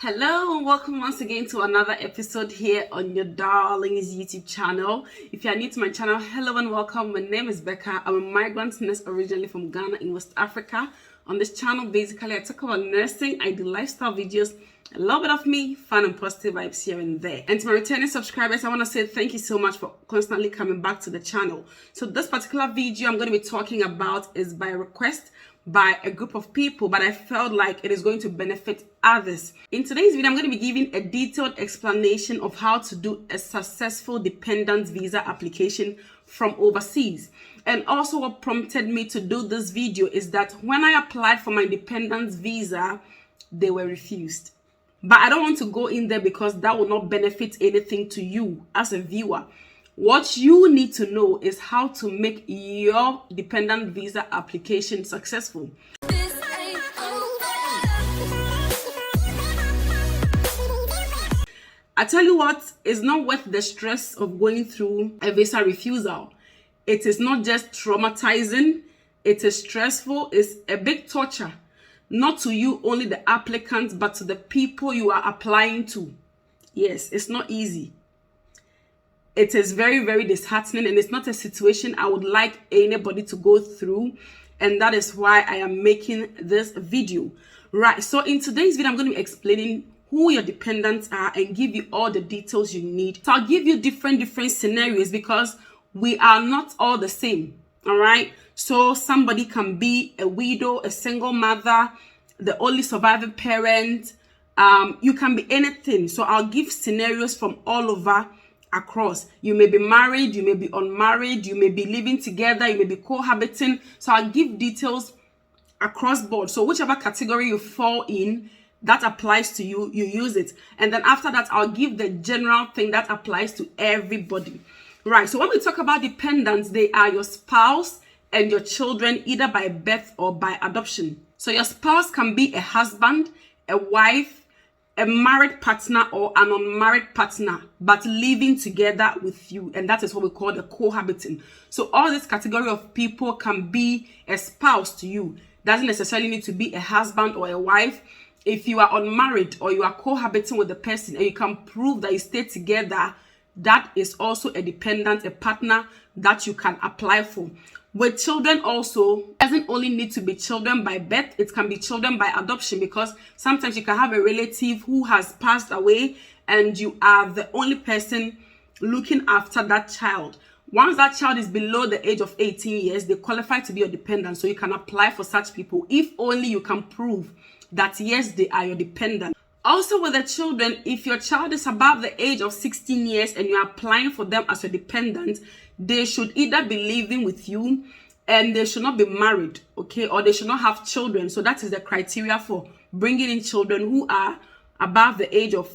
Hello and welcome once again to another episode here on your darling's YouTube channel. If you are new to my channel, hello and welcome. My name is Becca. I'm a migrant nurse originally from Ghana in West Africa. On this channel, basically, I talk about nursing, I do lifestyle videos, a little bit of me, fun and positive vibes here and there. And to my returning subscribers, I want to say thank you so much for constantly coming back to the channel. So this particular video I'm going to be talking about is by request by a group of people, but I felt like it is going to benefit others. In today's video, I'm going to be giving a detailed explanation of how to do a successful dependent visa application from overseas. And also what prompted me to do this video is that when I applied for my dependent visa, they were refused. But I don't want to go in there because that will not benefit anything to you as a viewer. What you need to know is how to make your dependent visa application successful. I tell you what, it's not worth the stress of going through a visa refusal. It is not just traumatizing, it is stressful, it's a big torture. Not to you, only the applicant, but to the people you are applying to. Yes, it's not easy. It is very, very disheartening, and it's not a situation I would like anybody to go through. And that is why I am making this video. Right, so in today's video, I'm going to be explaining who your dependents are and give you all the details you need. So I'll give you different scenarios because we are not all the same. All right, so somebody can be a widow, a single mother, the only surviving parent. You can be anything. So I'll give scenarios from all over across. You may be married, you may be unmarried, you may be living together, you may be cohabiting. So I'll give details across board. So whichever category you fall in, that applies to you, you use it. And then after that, I'll give the general thing that applies to everybody. Right, so when we talk about dependents, they are your spouse and your children, either by birth or by adoption. So your spouse can be a husband, a wife, a married partner, or an unmarried partner, but living together with you. And that is what we call the cohabiting. So all this category of people can be a spouse to you. Doesn't necessarily need to be a husband or a wife. If you are unmarried or you are cohabiting with the person and you can prove that you stay together, that is also a dependent, a partner that you can apply for. With children also, it doesn't only need to be children by birth, it can be children by adoption, because sometimes you can have a relative who has passed away and you are the only person looking after that child. Once that child is below the age of 18 years, they qualify to be your dependent, so you can apply for such people if only you can prove that yes, they are your dependent. Also with the children, if your child is above the age of 16 years and you are applying for them as a dependent, they should either be living with you and they should not be married, okay, or they should not have children. So that is the criteria for bringing in children who are above the age of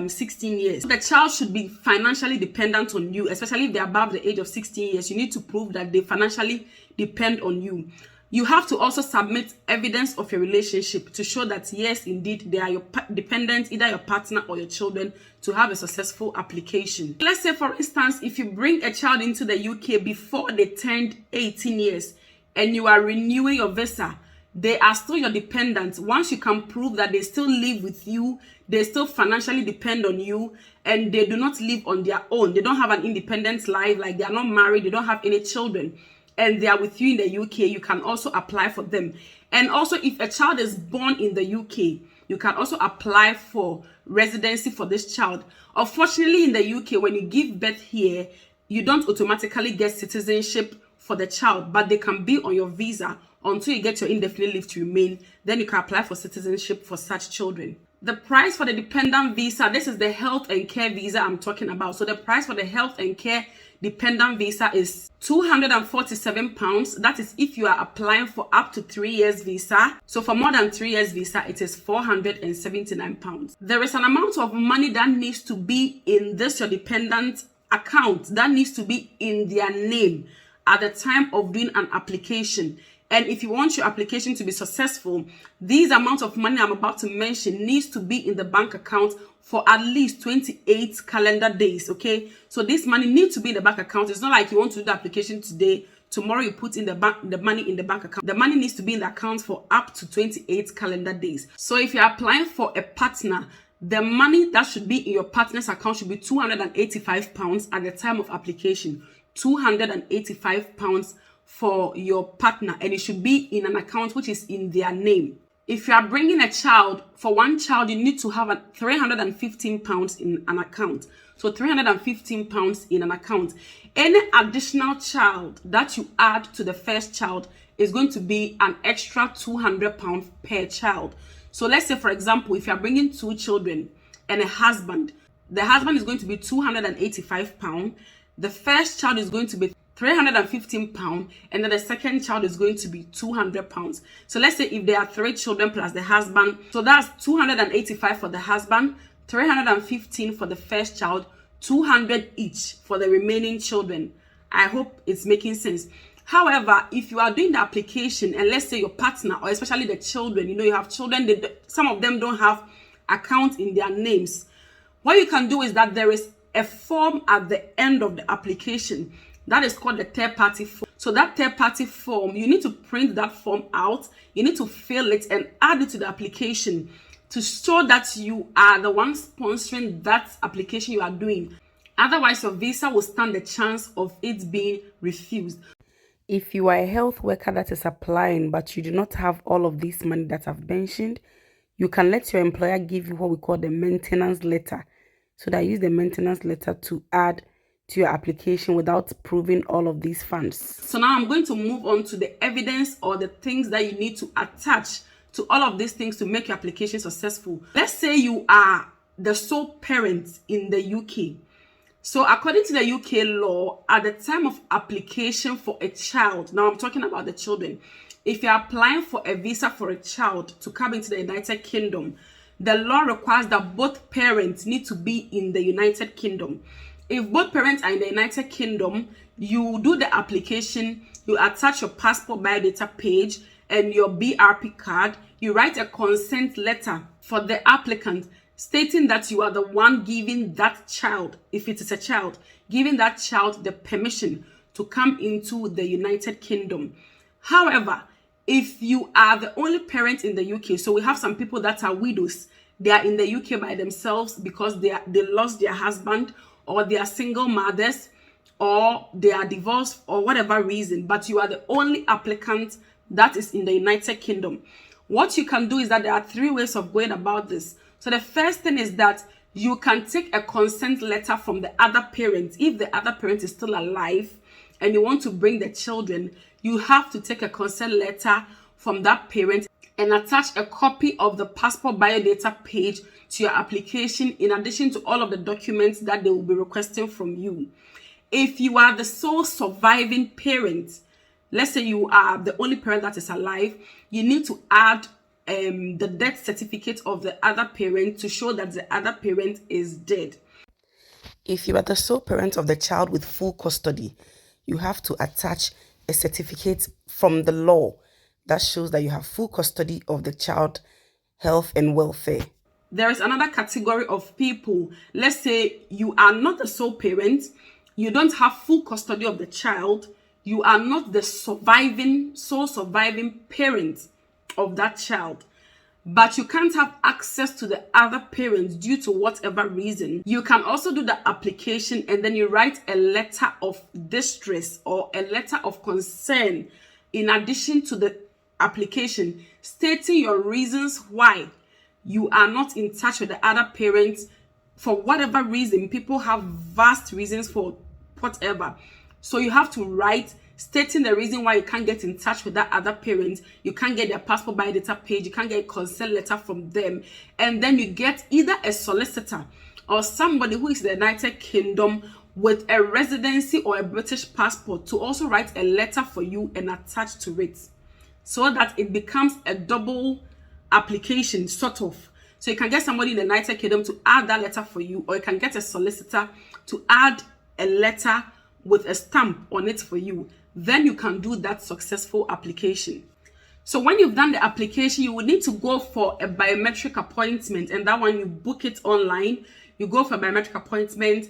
16 years. The child should be financially dependent on you, especially if they're above the age of 16 years. You need to prove that they financially depend on you. You have to also submit evidence of your relationship to show that yes, indeed, they are your dependents, either your partner or your children, to have a successful application. Let's say, for instance, if you bring a child into the UK before they turned 18 years and you are renewing your visa, they are still your dependents. Once you can prove that they still live with you, they still financially depend on you, and they do not live on their own. They don't have an independent life, like they are not married, they don't have any children, and they are with you in the UK, you can also apply for them. And also, if a child is born in the UK, you can also apply for residency for this child. Unfortunately, in the UK, when you give birth here, you don't automatically get citizenship for the child, but they can be on your visa until you get your indefinite leave to remain. Then you can apply for citizenship for such children. The price for the dependent visa, this is the health and care visa I'm talking about. So the price for the health and care dependent visa is £247. That is if you are applying for up to 3 years visa. So for more than 3 years visa, it is £479. There is an amount of money that needs to be in this your dependent account, that needs to be in their name at the time of doing an application. And if you want your application to be successful, these amount of money I'm about to mention needs to be in the bank account for at least 28 calendar days, okay? So this money needs to be in the bank account. It's not like you want to do the application today, tomorrow you put in the money in the bank account. The money needs to be in the account for up to 28 calendar days. So if you're applying for a partner, the money that should be in your partner's account should be £285 at the time of application. £285 for your partner, and it should be in an account which is in their name. If you are bringing a child, for one child, you need to have £315 in an account. So £315 in an account. Any additional child that you add to the first child is going to be an extra £200 per child. So let's say, for example, if you're bringing 2 children and a husband, the husband is going to be £285. The first child is going to be £315, and then the second child is going to be £200. So let's say if there are 3 children plus the husband, so that's £285 for the husband, £315 for the first child, £200 each for the remaining children. I hope it's making sense. However, if you are doing the application and let's say your partner, or especially the children, you have children, some of them don't have accounts in their names. What you can do is that there is a form at the end of the application that is called the third-party form. So that third-party form, you need to print that form out, you need to fill it and add it to the application to show that you are the one sponsoring that application you are doing. Otherwise, your visa will stand the chance of it being refused. If you are a health worker that is applying, but you do not have all of this money that I've mentioned, you can let your employer give you what we call the maintenance letter. So that use the maintenance letter to add to your application without proving all of these funds. So now I'm going to move on to the evidence or the things that you need to attach to all of these things to make your application successful. Let's say you are the sole parent in the UK. So according to the UK law, at the time of application for a child, now I'm talking about the children, if you're applying for a visa for a child to come into the United Kingdom, the law requires that both parents need to be in the United Kingdom. If both parents are in the United Kingdom, you do the application, you attach your passport biodata page and your BRP card, you write a consent letter for the applicant stating that you are the one giving that child, if it is a child, giving that child the permission to come into the United Kingdom. However, if you are the only parent in the UK, so we have some people that are widows, they are in the UK by themselves because they lost their husband, or they are single mothers, or they are divorced, or whatever reason, but you are the only applicant that is in the United Kingdom. What you can do is that there are 3 ways of going about this. So the first thing is that you can take a consent letter from the other parent. If the other parent is still alive and you want to bring the children, you have to take a consent letter from that parent and attach a copy of the passport biodata page to your application, in addition to all of the documents that they will be requesting from you. If you are the sole surviving parent, let's say you are the only parent that is alive, you need to add the death certificate of the other parent to show that the other parent is dead. If you are the sole parent of the child with full custody, you have to attach a certificate from the law that shows that you have full custody of the child, health and welfare. There is another category of people. Let's say you are not the sole parent, you don't have full custody of the child, you are not the sole surviving parent of that child, but you can't have access to the other parents due to whatever reason. You can also do the application and then you write a letter of distress or a letter of concern in addition to the application, stating your reasons why you are not in touch with the other parents for whatever reason. People have vast reasons for whatever. So you have to write stating the reason why you can't get in touch with that other parent. You can't get their passport biodata page, you can't get a consent letter from them, and then you get either a solicitor or somebody who is in the United Kingdom with a residency or a British passport to also write a letter for you and attach to it, so that it becomes a double application, sort of. So you can get somebody in the United Kingdom to add that letter for you, or you can get a solicitor to add a letter with a stamp on it for you. Then you can do that successful application. So when you've done the application, you will need to go for a biometric appointment, and that one you book it online. You go for a biometric appointment,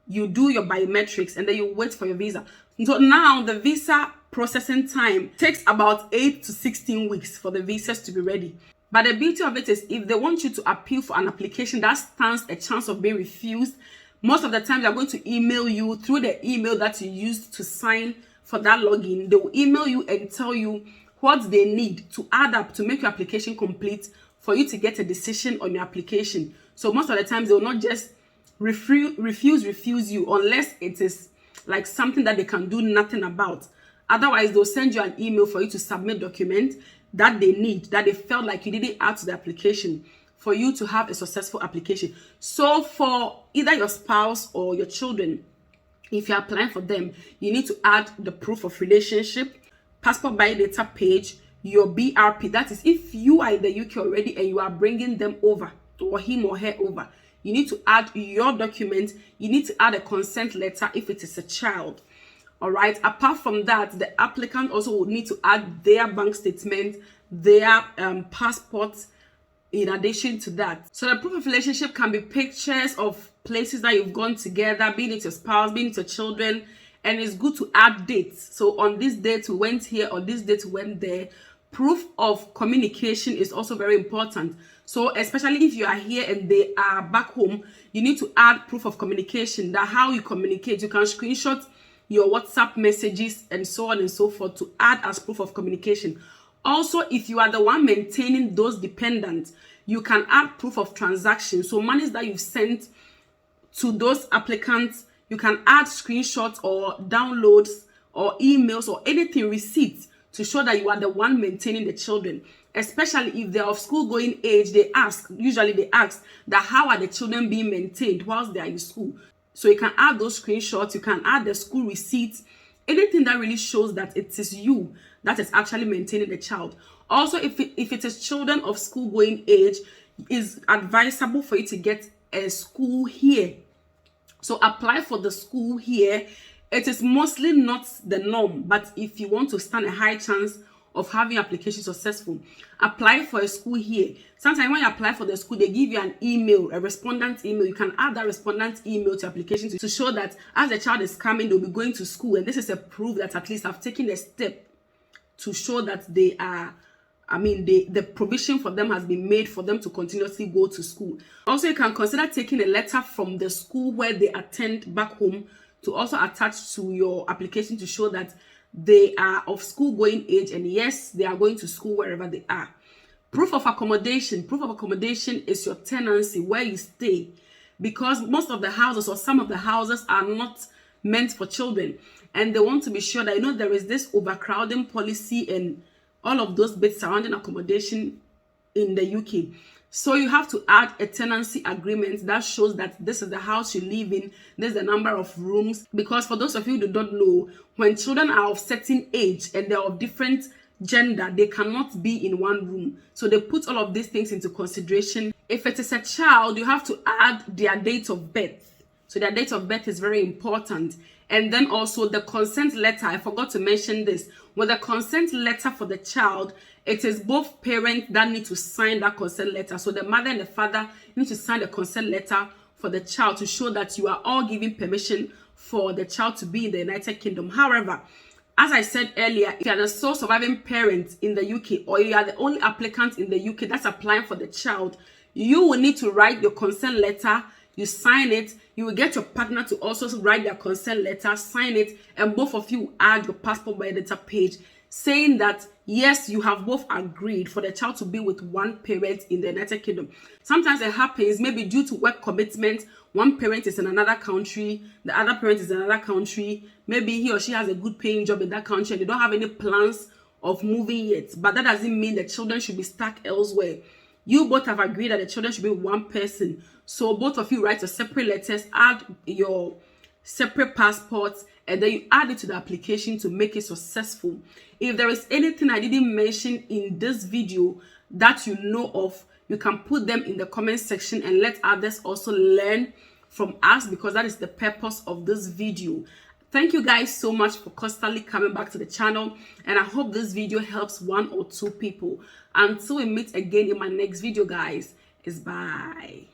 you do your biometrics, and then you wait for your visa. So now the visa processing time takes about 8 to 16 weeks for the visas to be ready. But the beauty of it is, if they want you to appeal for an application that stands a chance of being refused, most of the time they're going to email you through the email that you used to sign for that login. They will email you and tell you what they need to add up to make your application complete for you to get a decision on your application. So most of the times they will not just refuse you unless it is like something that they can do nothing about. Otherwise, they'll send you an email for you to submit documents that they need, that they felt like you didn't add to the application for you to have a successful application. So for either your spouse or your children, if you're applying for them, you need to add the proof of relationship, passport biodata page, your BRP. That is, if you are in the UK already and you are bringing them over, or him or her over, you need to add your document. You need to add a consent letter if it is a child. All right. Apart from that, the applicant also would need to add their bank statement, their passport, in addition to that. So the proof of relationship can be pictures of places that you've gone together, being it your spouse, being it your children, and it's good to add dates. So on this date we went here, on this date we went there. Proof of communication is also very important. So especially if you are here and they are back home, you need to add proof of communication, that how you communicate. You can screenshot your WhatsApp messages and so on and so forth to add as proof of communication. Also, if you are the one maintaining those dependents, you can add proof of transaction. So monies that you've sent to those applicants, you can add screenshots or downloads or emails or anything, receipts, to show that you are the one maintaining the children. Especially if they're of school going age, usually they ask that how are the children being maintained whilst they are in school. So you can add those screenshots, you can add the school receipts, anything that really shows that it is you that is actually maintaining the child. Also, if it is children of school going age, it's advisable for you to get a school here. So apply for the school here. It is mostly not the norm, but if you want to stand a high chance of having your application successful, apply for a school here. Sometimes when you apply for the school, they give you an email, a respondent email. You can add that respondent email to application to show that as the child is coming, they'll be going to school, and this is a proof that at least I've taken a step to show that they are, the provision for them has been made for them to continuously go to school. Also, you can consider taking a letter from the school where they attend back home to also attach to your application to show that they are of school going age, and yes, they are going to school wherever they are. Proof of accommodation. Proof of accommodation is your tenancy, where you stay, because most of the houses or some of the houses are not meant for children, and they want to be sure that there is this overcrowding policy and all of those bits surrounding accommodation in the UK. So you have to add a tenancy agreement that shows that this is the house you live in, this is the number of rooms. Because for those of you who don't know, when children are of certain age and they're of different gender, they cannot be in one room. So they put all of these things into consideration. If it is a child, you have to add their date of birth. So their date of birth is very important. And then also the consent letter. I forgot to mention this. With the consent letter for the child, it is both parents that need to sign that consent letter. So the mother and the father need to sign the consent letter for the child to show that you are all giving permission for the child to be in the United Kingdom. However, as I said earlier, if you are the sole surviving parent in the UK, or you are the only applicant in the UK that's applying for the child, you will need to write your consent letter. You sign it. You will get your partner to also write their consent letter, sign it, and both of you add your passport biodata page saying that yes, you have both agreed for the child to be with one parent in the United Kingdom. Sometimes it happens maybe due to work commitment. One parent is in another country, the other parent is in another country. Maybe he or she has a good paying job in that country and they don't have any plans of moving yet. But that doesn't mean the children should be stuck elsewhere. You both have agreed that the children should be one person. So both of you write your separate letters, add your separate passports, and then you add it to the application to make it successful. If there is anything I didn't mention in this video that you know of, you can put them in the comment section and let others also learn from us, because that is the purpose of this video. Thank you guys so much for constantly coming back to the channel, and I hope this video helps one or two people. Until we meet again in my next video, guys, is bye.